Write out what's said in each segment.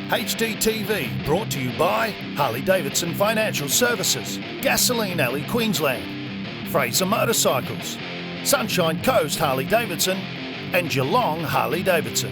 H-Dtv brought to you by Harley-Davidson Financial Services, Gasoline Alley Queensland, Fraser Motorcycles, Sunshine Coast Harley-Davidson and Geelong Harley-Davidson.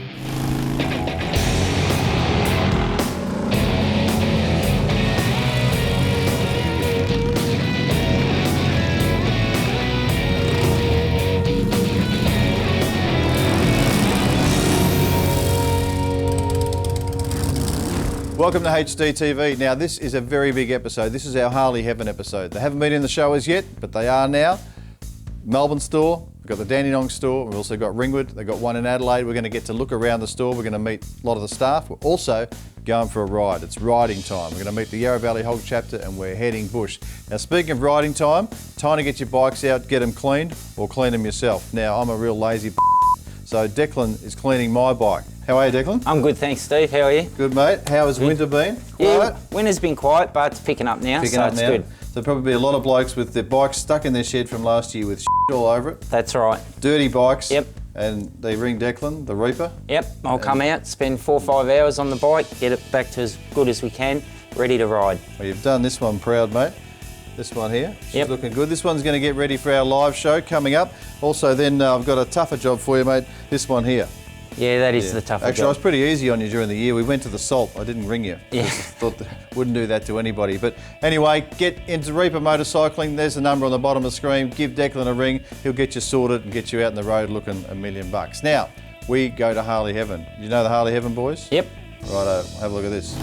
Welcome to H-Dtv. Now this is a very big episode. This is our Harley-Heaven episode. They haven't been in the show as yet, but they are now. Melbourne store, we've got the Dandenong store, we've also got Ringwood, they've got one in Adelaide. We're going to get to look around the store, we're going to meet a lot of the staff. We're also going for a ride. It's riding time. We're going to meet the Yarra Valley H.O.G Chapter and we're heading bush. Now speaking of riding time to get your bikes out, get them cleaned or clean them yourself. Now I'm a real lazy so Declan is cleaning my bike. How are you, Declan? I'm good, thanks, Steve. How are you? Good, mate. How has winter been? Quiet? Yeah, winter's been quiet, but it's picking up now, so it's good. There'll probably be a lot of blokes with their bikes stuck in their shed from last year with all over it. That's right. Dirty bikes. Yep. And they ring Declan, the Reaper. Yep, I'll come out, spend 4 or 5 hours on the bike, get it back to as good as we can, ready to ride. Well, you've done this one proud, mate. This one here, she's looking good. This one's going to get ready for our live show coming up. Also then I've got a tougher job for you, mate. This one here. Yeah, that is the tougher job. Actually, I was pretty easy on you during the year. We went to the Salt. I didn't ring you. Yeah. Thought wouldn't do that to anybody. But anyway, get into Reaper Motorcycling. There's the number on the bottom of the screen. Give Declan a ring. He'll get you sorted and get you out on the road looking $1 million. Now, we go to Harley-Heaven. You know the Harley-Heaven boys? Yep. Righto, have a look at this.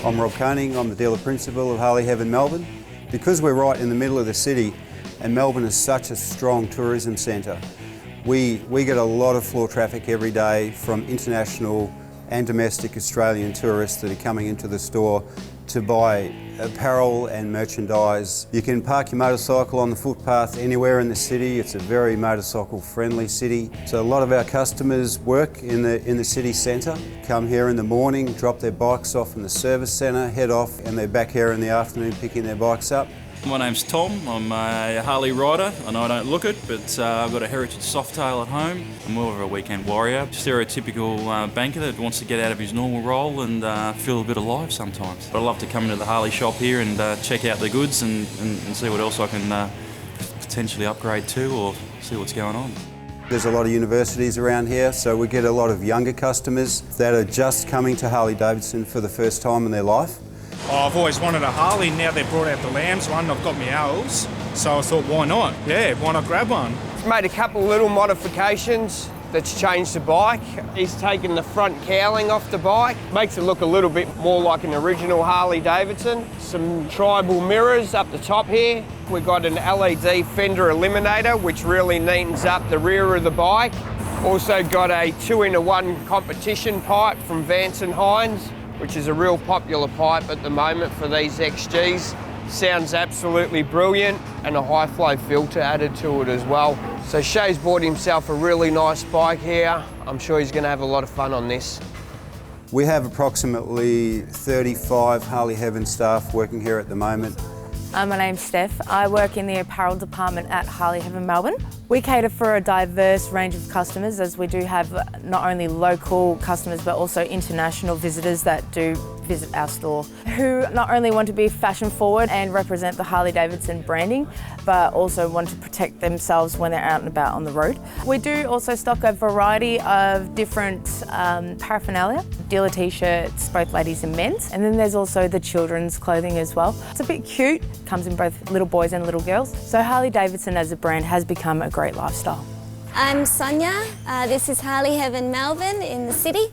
I'm Rob Koning, I'm the dealer principal of Harley-Heaven Melbourne. Because we're right in the middle of the city and Melbourne is such a strong tourism centre, we get a lot of floor traffic every day from international and domestic Australian tourists that are coming into the store to buy apparel and merchandise. You can park your motorcycle on the footpath anywhere in the city. It's a very motorcycle friendly city. So a lot of our customers work in the city centre, come here in the morning, drop their bikes off in the service centre, head off, and they're back here in the afternoon picking their bikes up. My name's Tom, I'm a Harley rider and I don't look it, but I've got a heritage Softail at home. I'm more of a weekend warrior, stereotypical banker that wants to get out of his normal role and feel a bit alive sometimes. But I love to come into the Harley shop here and check out the goods and see what else I can potentially upgrade to or see what's going on. There's a lot of universities around here, so we get a lot of younger customers that are just coming to Harley-Davidson for the first time in their life. Oh, I've always wanted a Harley. Now they've brought out the Lambs one. I've got my owls, so I thought, why not? Yeah, why not grab one? He's made a couple of little modifications that's changed the bike. He's taken the front cowling off the bike, makes it look a little bit more like an original Harley-Davidson. Some tribal mirrors up the top here. We've got an LED fender eliminator, which really neatens up the rear of the bike. Also got a 2-in-1 competition pipe from Vance & Hines, which is a real popular pipe at the moment for these XGs. Sounds absolutely brilliant, and a high flow filter added to it as well. So Shay's bought himself a really nice bike here. I'm sure he's going to have a lot of fun on this. We have approximately 35 Harley-Heaven staff working here at the moment. My name's Steph. I work in the apparel department at Harley-Heaven Melbourne. We cater for a diverse range of customers, as we do have not only local customers but also international visitors that do visit our store, who not only want to be fashion forward and represent the Harley-Davidson branding, but also want to protect themselves when they're out and about on the road. We do also stock a variety of different paraphernalia, dealer t-shirts, both ladies and men's, and then there's also the children's clothing as well. It's a bit cute, comes in both little boys and little girls. So Harley-Davidson as a brand has become a great lifestyle. I'm Sonia. This is Harley-Heaven Melbourne in the city.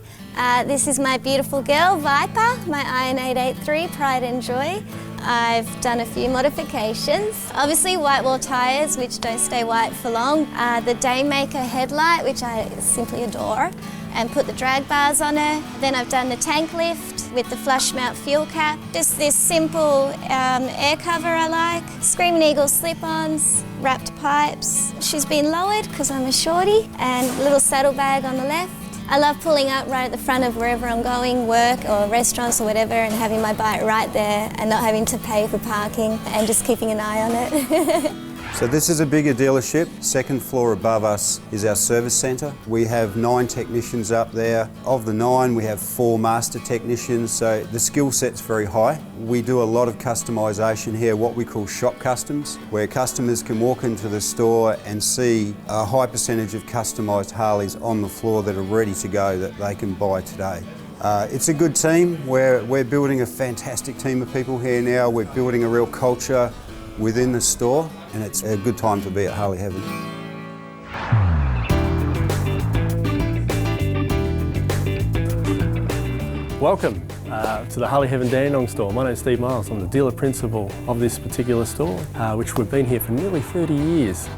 This is my beautiful girl, Viper, my Iron 883 Pride and Joy. I've done a few modifications. Obviously white wall tyres, which don't stay white for long. The Daymaker headlight, which I simply adore, and put the drag bars on her. Then I've done the tank lift with the flush mount fuel cap. Just this simple air cover I like. Screaming Eagle slip-ons, wrapped pipes. She's been lowered because I'm a shorty, and a little saddlebag on the left. I love pulling up right at the front of wherever I'm going, work or restaurants or whatever, and having my bike right there and not having to pay for parking and just keeping an eye on it. So this is a bigger dealership. Second floor above us is our service centre. We have 9 technicians up there. Of the 9, we have 4 master technicians, so the skill set's very high. We do a lot of customisation here, what we call shop customs, where customers can walk into the store and see a high percentage of customised Harleys on the floor that are ready to go that they can buy today. It's a good team. We're building a fantastic team of people here now. We're building a real culture within the store, and it's a good time to be at Harley-Heaven. Welcome to the Harley-Heaven Dandenong store. My name's Steve Miles. I'm the dealer principal of this particular store, which we've been here for nearly 30 years.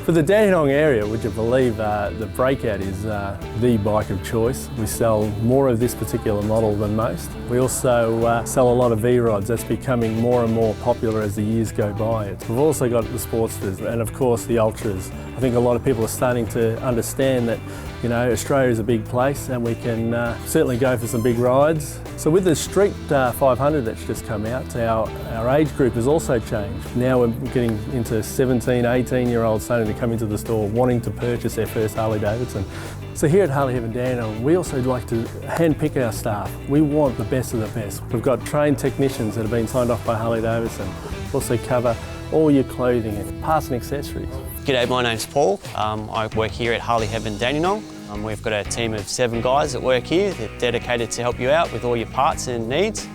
For the Dandenong area, would you believe the Breakout is the bike of choice. We sell more of this particular model than most. We also sell a lot of V-rods. That's becoming more and more popular as the years go by. We've also got the Sportsters and of course the Ultras. I think a lot of people are starting to understand that, you know, Australia is a big place and we can certainly go for some big rides. So with the Street 500 that's just come out, our age group has also changed. Now we're getting into 17, 18-year-olds starting to come into the store wanting to purchase their first Harley-Davidson. So here at Harley-Heaven Dandenong, we also like to hand-pick our staff. We want the best of the best. We've got trained technicians that have been signed off by Harley-Davidson. We also cover all your clothing and parts and accessories. G'day, my name's Paul. I work here at Harley-Heaven Dandenong. We've got a team of 7 guys that work here. They're dedicated to help you out with all your parts and needs.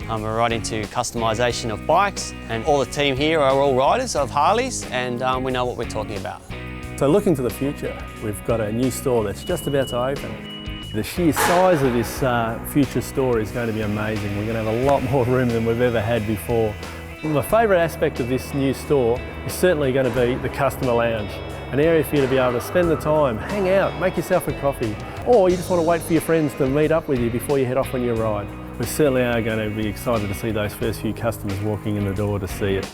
We're right into customisation of bikes, and all the team here are all riders of Harleys, and we know what we're talking about. So looking to the future, we've got a new store that's just about to open. The sheer size of this future store is going to be amazing. We're going to have a lot more room than we've ever had before. My favourite aspect of this new store is certainly going to be the customer lounge. An area for you to be able to spend the time, hang out, make yourself a coffee, or you just want to wait for your friends to meet up with you before you head off on your ride. We certainly are going to be excited to see those first few customers walking in the door to see it.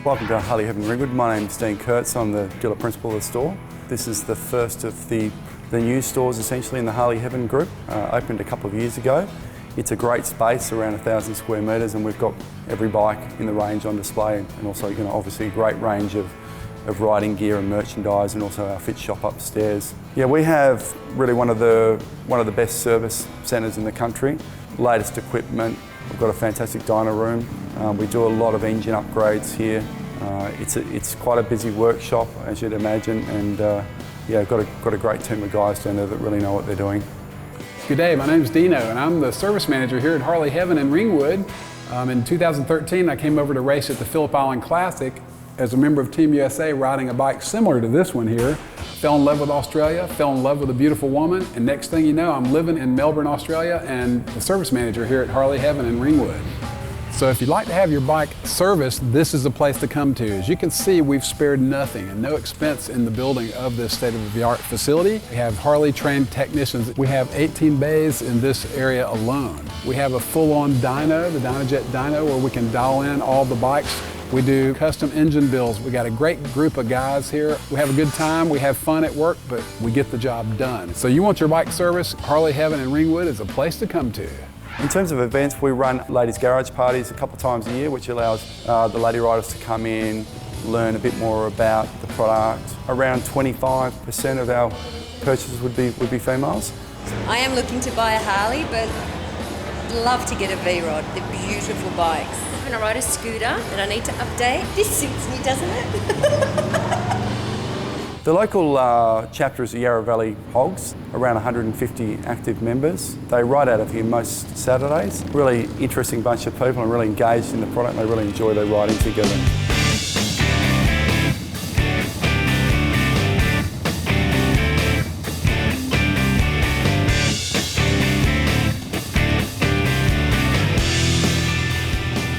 Welcome to Harley-Heaven Ringwood. My name's Dean Kurtz. I'm the dealer principal of the store. This is the first of the new stores essentially in the Harley-Heaven group, opened a couple of years ago. It's a great space, around 1,000 square metres, and we've got every bike in the range on display, and also, you know, obviously a great range of riding gear and merchandise, and also our fit shop upstairs. Yeah, we have really one of the best service centres in the country. Latest equipment. We've got a fantastic dyno room. We do a lot of engine upgrades here. It's quite a busy workshop, as you'd imagine, and yeah, got a great team of guys down there that really know what they're doing. Good day, my name's Dino and I'm the service manager here at Harley-Heaven in Ringwood. In 2013 I came over to race at the Phillip Island Classic as a member of Team USA, riding a bike similar to this one here. Fell in love with Australia, fell in love with a beautiful woman, and next thing you know I'm living in Melbourne, Australia, and the service manager here at Harley-Heaven in Ringwood. So if you'd like to have your bike serviced, this is the place to come to. As you can see, we've spared nothing and no expense in the building of this state-of-the-art facility. We have Harley-trained technicians. We have 18 bays in this area alone. We have a full-on dyno, the DynoJet dyno, where we can dial in all the bikes. We do custom engine builds. We got a great group of guys here. We have a good time, we have fun at work, but we get the job done. So you want your bike serviced, Harley-Heaven in Ringwood is a place to come to. In terms of events, we run ladies' garage parties a couple of times a year, which allows the lady riders to come in, learn a bit more about the product. Around 25% of our purchases would be females. I am looking to buy a Harley, but I'd love to get a V-Rod. They're beautiful bikes. I'm going to ride a scooter that I need to update. This suits me, doesn't it? The local chapter is the Yarra Valley H.O.G, around 150 active members. They ride out of here most Saturdays. Really interesting bunch of people and really engaged in the product, and they really enjoy their riding together.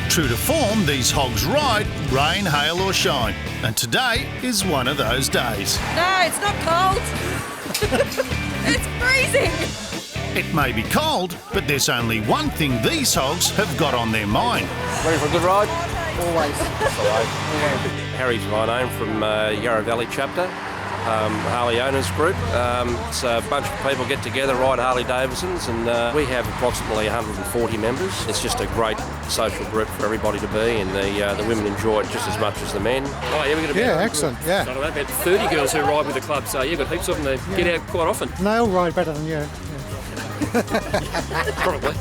True to form, these hogs ride, rain, hail or shine. And today is one of those days. No, it's not cold. It's freezing. It may be cold, but there's only one thing these hogs have got on their mind. Ready for a good ride? always. Harry's my name from Yarra Valley Chapter, Harley Owners Group. It's a bunch of people get together, ride Harley-Davidsons, and we have approximately 140 members. It's just a great social group for everybody to be, and the women enjoy it just as much as the men. Oh, yeah, we've got excellent, yeah. So about 30 girls who ride with the club, so you've got heaps of them. They get out quite often. And they all ride better than you. Probably.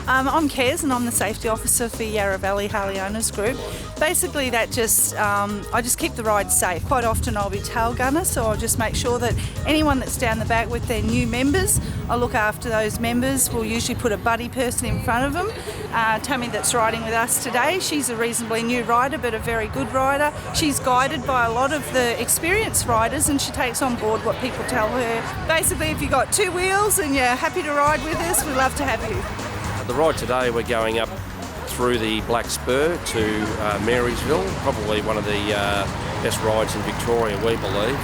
I'm Kez and I'm the safety officer for Yarra Valley Harley Owners Group. Basically that just, I just keep the ride safe. Quite often I'll be tail gunner, so I'll just make sure that anyone that's down the back with their new members, I look after those members. We'll usually put a buddy person in front of them. Tammy that's riding with us today, she's a reasonably new rider but a very good rider. She's guided by a lot of the experienced riders and she takes on board what people tell her. Basically if you've got two wheels and you're happy to ride with us, we'd love to have you. The ride today, we're going up through the Black Spur to Marysville, probably one of the best rides in Victoria, we believe.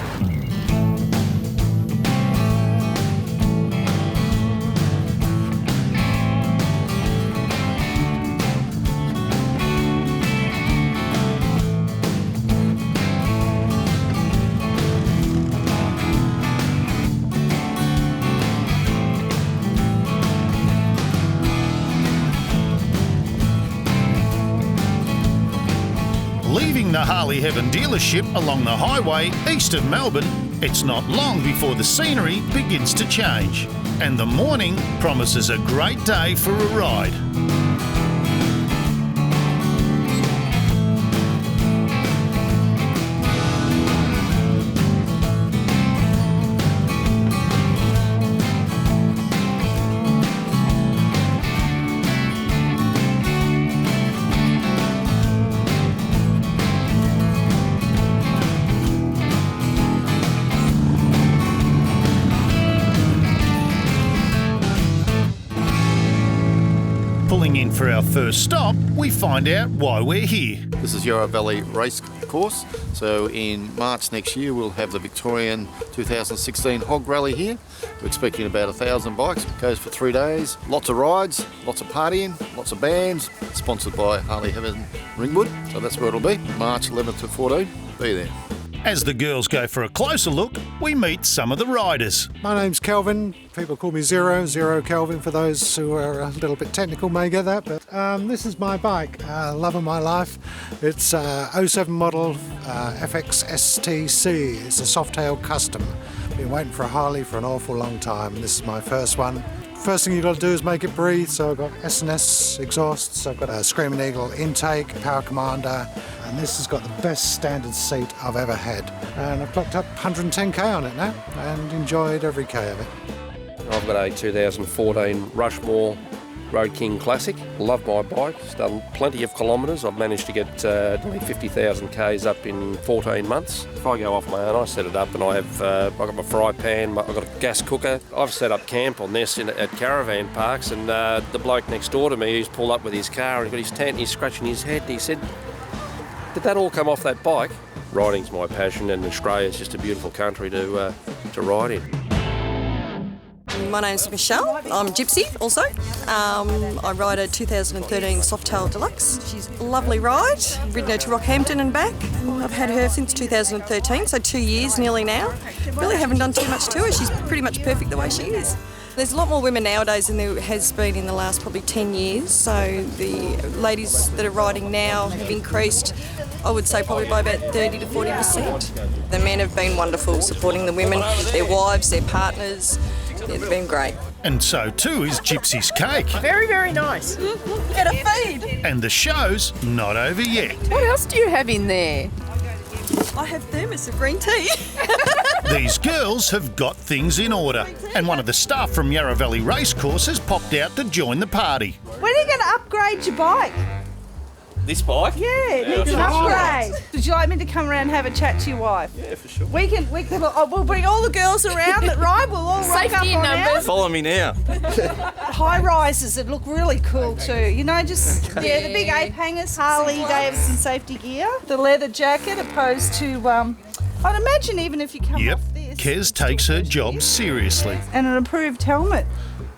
Leaving the Harley-Heaven dealership along the highway east of Melbourne, it's not long before the scenery begins to change, and the morning promises a great day for a ride. Pulling in for our first stop, we find out why we're here. This is Yarra Valley Race Course. So in March next year, we'll have the Victorian 2016 H.O.G Rally here. We're expecting about 1,000 bikes. It goes for 3 days. Lots of rides, lots of partying, lots of bands. Sponsored by Harley-Heaven Ringwood. So that's where it'll be. March 11th to 14. Be there. As the girls go for a closer look, we meet some of the riders. My name's Kelvin. People call me Zero Kelvin for those who are a little bit technical may get that. But this is my bike, love of my life. It's a 07 model FX STC. It's a Softail Custom. Been waiting for a Harley for an awful long time. This is my first one. First thing you've got to do is make it breathe. So I've got S&S exhausts, I've got a Screaming Eagle intake, Power Commander, and this has got the best standard seat I've ever had. And I've clocked up 110k on it now and enjoyed every k of it. I've got a 2014 Rushmore Road King Classic. Love my bike. It's done plenty of kilometres. I've managed to get nearly 50,000 k's up in 14 months. If I go off my own, I set it up and I've got my fry pan, I've got a gas cooker. I've set up camp on this at caravan parks, and the bloke next door to me, he's pulled up with his car and he's got his tent and he's scratching his head and he said, "Did that all come off that bike?" Riding's my passion, and Australia's just a beautiful country to ride in. My name's Michelle. I'm Gypsy also. I ride a 2013 Softail Deluxe. She's a lovely ride. I've ridden her to Rockhampton and back. I've had her since 2013, so 2 years nearly now. Really haven't done too much to her. She's pretty much perfect the way she is. There's a lot more women nowadays than there has been in the last probably 10 years. So the ladies that are riding now have increased, I would say, probably by about 30 to 40%. The men have been wonderful, supporting the women, their wives, their partners. They've been great. And so too is Gypsy's cake. Very, very nice. Get a feed. And the show's not over yet. What else do you have in there? I have thermos of green tea. These girls have got things in order, and one of the staff from Yarra Valley Racecourse has popped out to join the party. When are you going to upgrade your bike? This bike? Yeah, it needs an upgrade. Would you like me to come around and have a chat to your wife? Yeah, for sure. We'll bring all the girls around that ride. We'll all rock up on ours. Follow me now. High rises that look really cool too. You know, just the big ape hangers, Harley-Davidson safety gear, the leather jacket opposed to, I'd imagine even if you come off this. Kez takes her job seriously. And an approved helmet.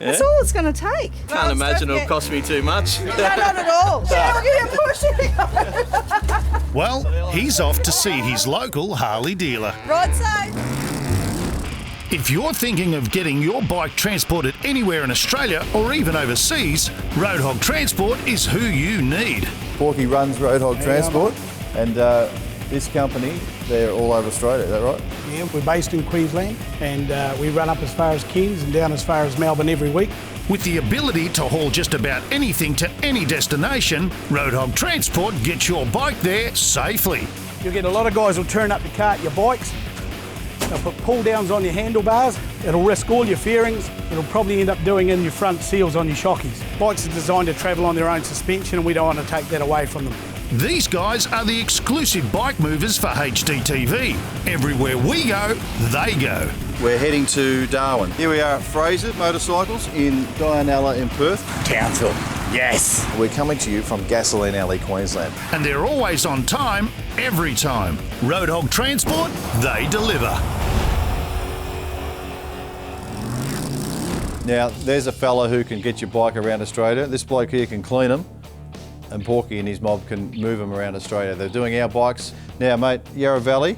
That's all it's going to take. Can't imagine it'll cost me too much. No, not at all. Yeah, I'll give you a push. Well, he's off to see his local Harley dealer. Right side. If you're thinking of getting your bike transported anywhere in Australia or even overseas, Road Hog Transport is who you need. Porky runs Road Hog Transport, and this company, they're all over Australia, is that right? Yeah, we're based in Queensland, and we run up as far as Cairns and down as far as Melbourne every week. With the ability to haul just about anything to any destination, Road Hog Transport gets your bike there safely. You'll get a lot of guys who'll turn up to cart your bikes. They'll put pull-downs on your handlebars. It'll risk all your fairings. It'll probably end up doing in your front seals on your shockies. Bikes are designed to travel on their own suspension, and we don't want to take that away from them. These guys are the exclusive bike movers for H-Dtv. Everywhere we go, they go. We're heading to Darwin. Here we are at Fraser Motorcycles in Dianella in Perth. Townsville, yes. We're coming to you from Gasoline Alley, Queensland. And they're always on time, every time. Road Hog Transport, they deliver. Now, there's a fella who can get your bike around Australia. This bloke here can clean them, and Porky and his mob can move them around Australia. They're doing our bikes. Now, mate, Yarra Valley,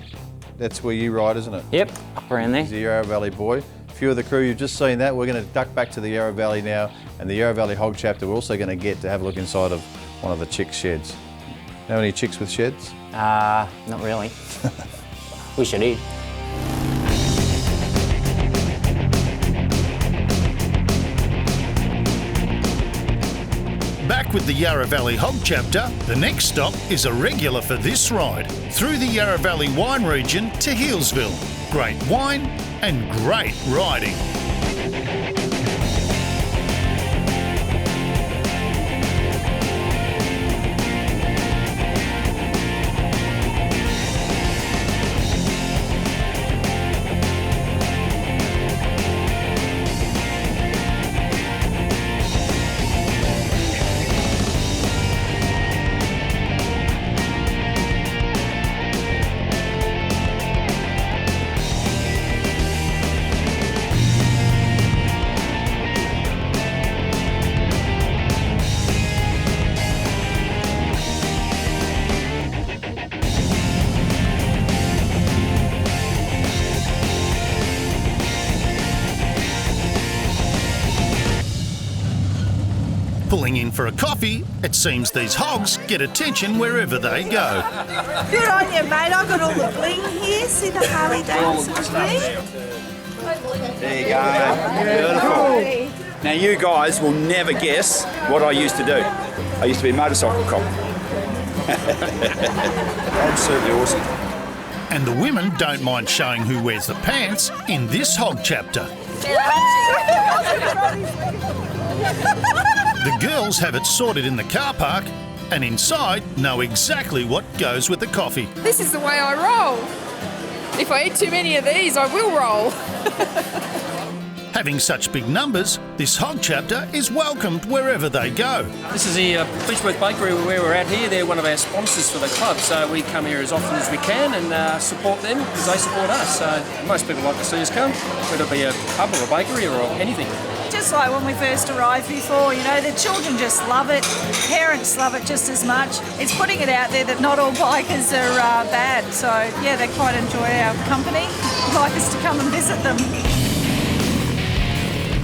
that's where you ride, isn't it? Yep, up around there. He's a Yarra Valley boy. A few of the crew, you've just seen that. We're going to duck back to the Yarra Valley now, and the Yarra Valley H.O.G Chapter, we're also going to get to have a look inside of one of the chicks' sheds. Know any chicks with sheds? Not really. Wish I did. Back with the Yarra Valley H.O.G Chapter, the next stop is a regular for this ride, through the Yarra Valley wine region to Healesville. Great wine and great riding. Pulling in for a coffee, it seems these hogs get attention wherever they go. Good on you, mate. I've got all the bling here. See the Harley-Davidson bling? There you go. Beautiful. Now you guys will never guess what I used to do. I used to be a motorcycle cop. Absolutely awesome. And the women don't mind showing who wears the pants in this H.O.G Chapter. The girls have it sorted in the car park, and inside know exactly what goes with the coffee. This is the way I roll. If I eat too many of these, I will roll. Having such big numbers, this H.O.G Chapter is welcomed wherever they go. This is the Beechworth Bakery where we're at here. They're one of our sponsors for the club, so we come here as often as we can and support them because they support us. So most people like to see us come, whether it be a pub or a bakery or anything. Just like when we first arrived before, you know, the children just love it, parents love it just as much. It's putting it out there that not all bikers are bad, so yeah, they quite enjoy our company, like us to come and visit them.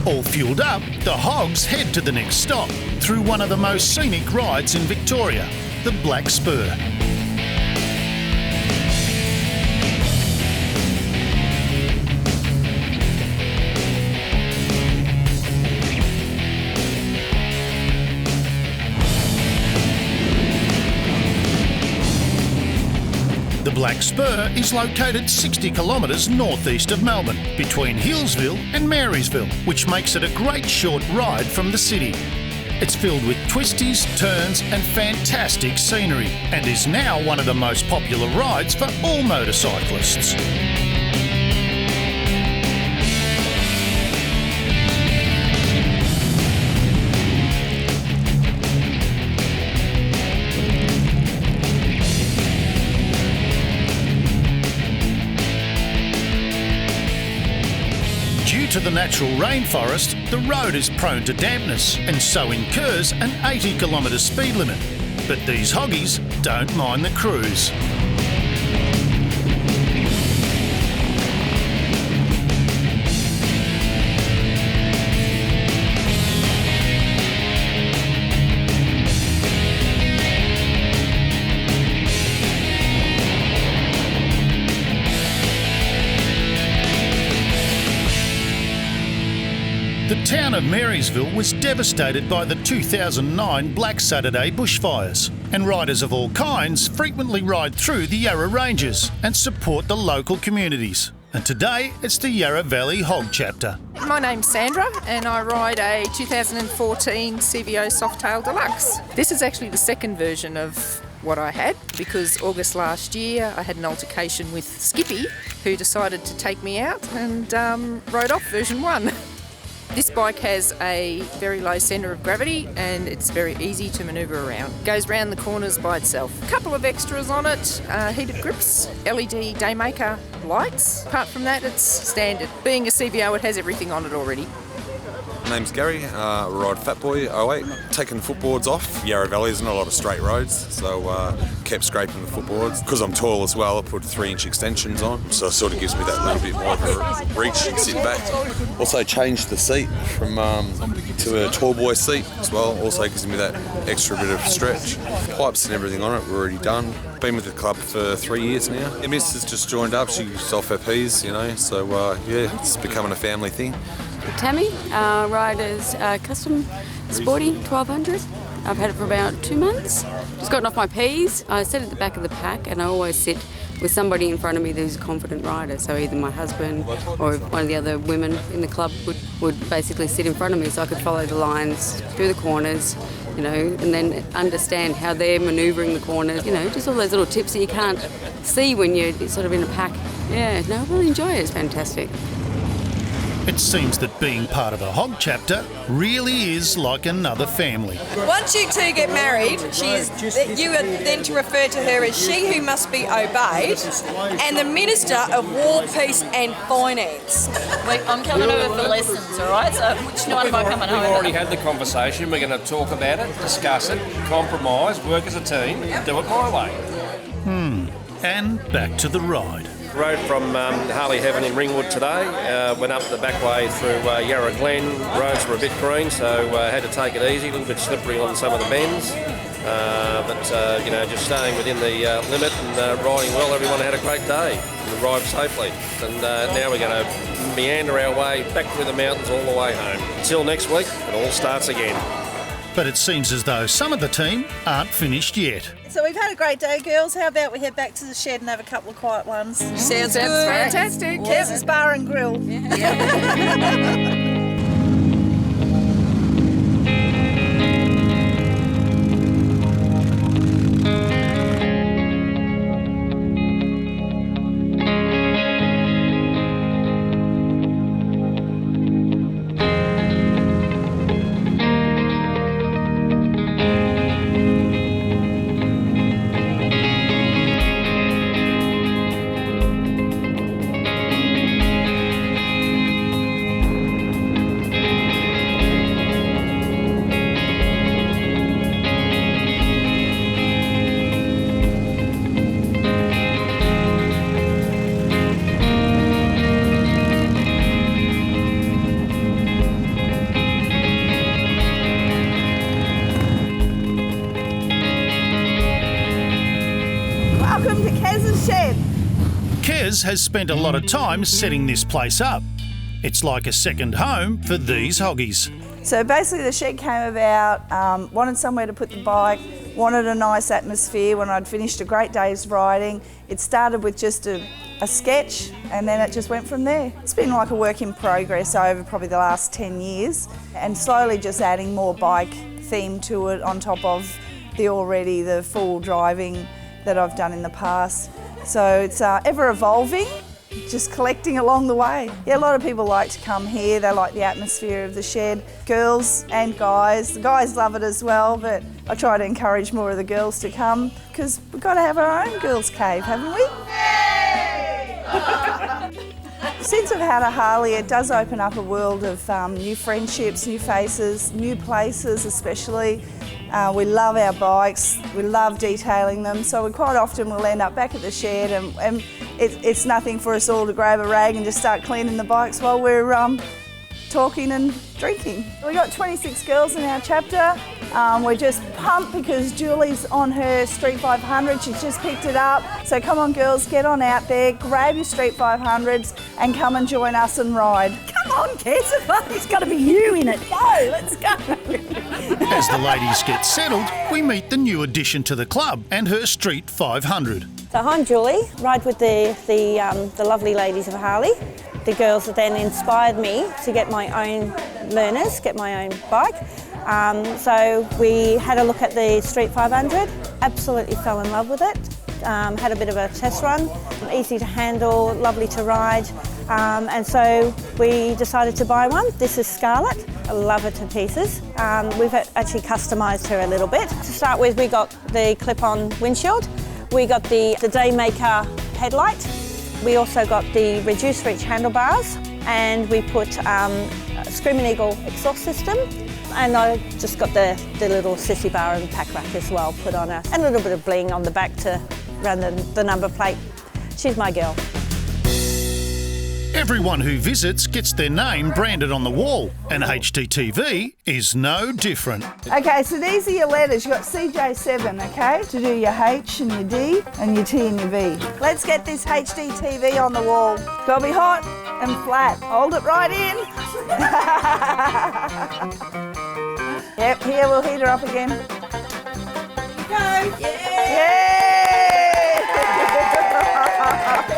All fueled up, the Hogs head to the next stop, through one of the most scenic rides in Victoria, the Black Spur. The Black Spur is located 60 kilometres northeast of Melbourne, between Healesville and Marysville, which makes it a great short ride from the city. It's filled with twisties, turns and fantastic scenery, and is now one of the most popular rides for all motorcyclists. Due to the natural rainforest, the road is prone to dampness and so incurs an 80km speed limit. But these Hoggies don't mind the cruise. The town of Marysville was devastated by the 2009 Black Saturday bushfires, and riders of all kinds frequently ride through the Yarra Ranges and support the local communities. And today it's the Yarra Valley H.O.G Chapter. My name's Sandra and I ride a 2014 CVO Softail Deluxe. This is actually the second version of what I had, because August last year I had an altercation with Skippy, who decided to take me out and rode off version 1. This bike has a very low centre of gravity and it's very easy to manoeuvre around. Goes round the corners by itself. A couple of extras on it, heated grips, LED daymaker lights. Apart from that, it's standard. Being a CVO, it has everything on it already. My name's Gary, I ride Fatboy 08. Taking the footboards off. Yarra Valley isn't a lot of straight roads, so kept scraping the footboards. Because I'm tall as well, I put 3-inch extensions on, so it sort of gives me that little bit more of a reach and sit back. Also changed the seat from to a tall boy seat as well. Also gives me that extra bit of stretch. Pipes and everything on it were already done. Been with the club for 3 years now. My missus just joined up, she's off her P's, you know, so yeah, it's becoming a family thing. Tammy, riders custom sporty 1200. I've had it for about 2 months. Just gotten off my P's. I sit at the back of the pack and I always sit with somebody in front of me who's a confident rider. So either my husband or one of the other women in the club would basically sit in front of me so I could follow the lines through the corners, you know, and then understand how they're manoeuvring the corners, you know, just all those little tips that you can't see when you're sort of in a pack. Yeah, no, I really enjoy it. It's fantastic. It seems that being part of a H.O.G chapter really is like another family. Once you two get married, you are then to refer to her as she who must be obeyed and the Minister of War, Peace and Finance. I'm coming over for lessons, all right? So which one am I coming over? We've already had the conversation. We're going to talk about it, discuss it, compromise, work as a team, and do it my way. And back to the ride. Rode from Harley-Heaven in Ringwood today, went up the back way through Yarra Glen. Roads were a bit green, so had to take it easy, a little bit slippery on some of the bends. But you know, just staying within the limit and riding well. Everyone had a great day and arrived safely. And now we're going to meander our way back through the mountains all the way home. Until next week, it all starts again. But it seems as though some of the team aren't finished yet. So we've had a great day, girls. How about we head back to the shed and have a couple of quiet ones? Sounds good. Fantastic. Kes's Bar and Grill. Welcome to Kes's shed. Kes has spent a lot of time setting this place up. It's like a second home for these Hoggies. So basically the shed came about, wanted somewhere to put the bike, wanted a nice atmosphere when I'd finished a great day's riding. It started with just a sketch and then it just went from there. It's been like a work in progress over probably the last 10 years and slowly just adding more bike theme to it on top of the full driving that I've done in the past. So it's ever evolving, just collecting along the way. Yeah, a lot of people like to come here. They like the atmosphere of the shed. Girls and guys. The guys love it as well, but I try to encourage more of the girls to come because we've got to have our own girls' cave, haven't we? Since I've had a Harley, it does open up a world of new friendships, new faces, new places especially. We love our bikes, we love detailing them, so we quite often will end up back at the shed and it's nothing for us all to grab a rag and just start cleaning the bikes while we're talking and drinking. We've got 26 girls in our chapter. We're just pumped because Julie's on her Street 500. She's just picked it up. So come on girls, get on out there, grab your Street 500s and come and join us and ride. Come on, Kez, it's got to be you in it. Go, let's go. As the ladies get settled, we meet the new addition to the club and her Street 500. So I'm Julie, ride with the lovely ladies of Harley. The girls that then inspired me to get my own learners, get my own bike. So we had a look at the Street 500, absolutely fell in love with it. Had a bit of a test run, easy to handle, lovely to ride. And so we decided to buy one. This is Scarlett, I love her to pieces. We've actually customised her a little bit. To start with, we got the clip-on windshield. We got the Daymaker headlight. We also got the reduced reach handlebars, and we put a Screaming Eagle exhaust system, and I just got the little sissy bar and pack rack as well put on her, and a little bit of bling on the back to run the number plate. She's my girl. Everyone who visits gets their name branded on the wall, and H-Dtv is no different. Okay, so these are your letters. You've got CJ7, okay, to do your H and your D and your T and your V. Let's get this H-Dtv on the wall. Gotta be hot and flat. Hold it right in. Yep, here, we'll heat her up again. Go. Yeah.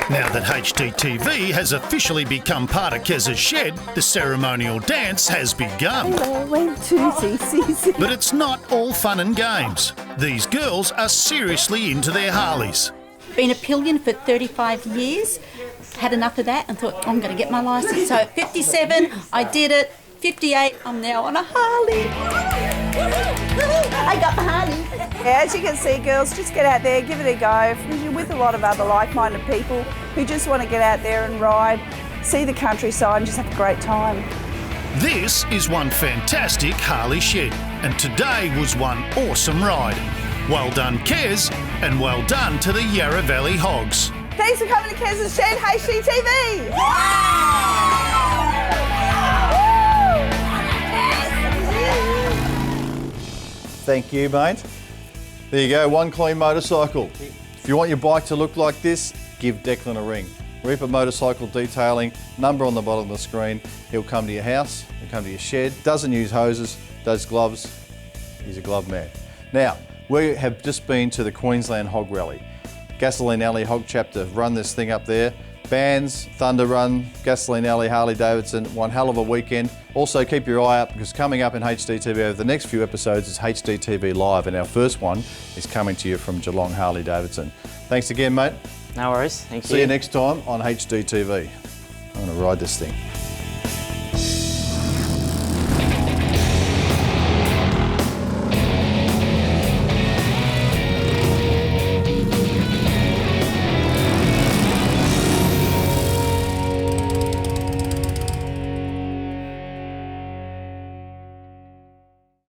Now that H-Dtv has officially become part of Kez's shed, the ceremonial dance has begun. Hello, 1, 2, 3. But it's not all fun and games. These girls are seriously into their Harleys. Been a pillion for 35 years, had enough of that and thought, I'm going to get my licence. So at 57, I did it. 58, I'm now on a Harley. I got the Harley. Yeah, as you can see, girls, just get out there, give it a go. You're with a lot of other like-minded people who just want to get out there and ride, see the countryside and just have a great time. This is one fantastic Harley shed, and today was one awesome ride. Well done, Kez, and well done to the Yarra Valley Hogs. Thanks for coming to Kez's Shed, H-Dtv. Thank you, mate. There you go, one clean motorcycle. If you want your bike to look like this, give Declan a ring. Reaper Motorcycle Detailing, number on the bottom of the screen. He'll come to your house, he'll come to your shed, doesn't use hoses, does gloves. He's a glove man. Now, we have just been to the Queensland Hog Rally. Gasoline Alley H.O.G Chapter run this thing up there. Bands, Thunder Run, Gasoline Alley, Harley-Davidson, one hell of a weekend. Also keep your eye out because coming up in H-Dtv over the next few episodes is H-Dtv Live, and our first one is coming to you from Geelong Harley-Davidson. Thanks again, mate. No worries, thank you. See you next time on H-Dtv. I'm going to ride this thing.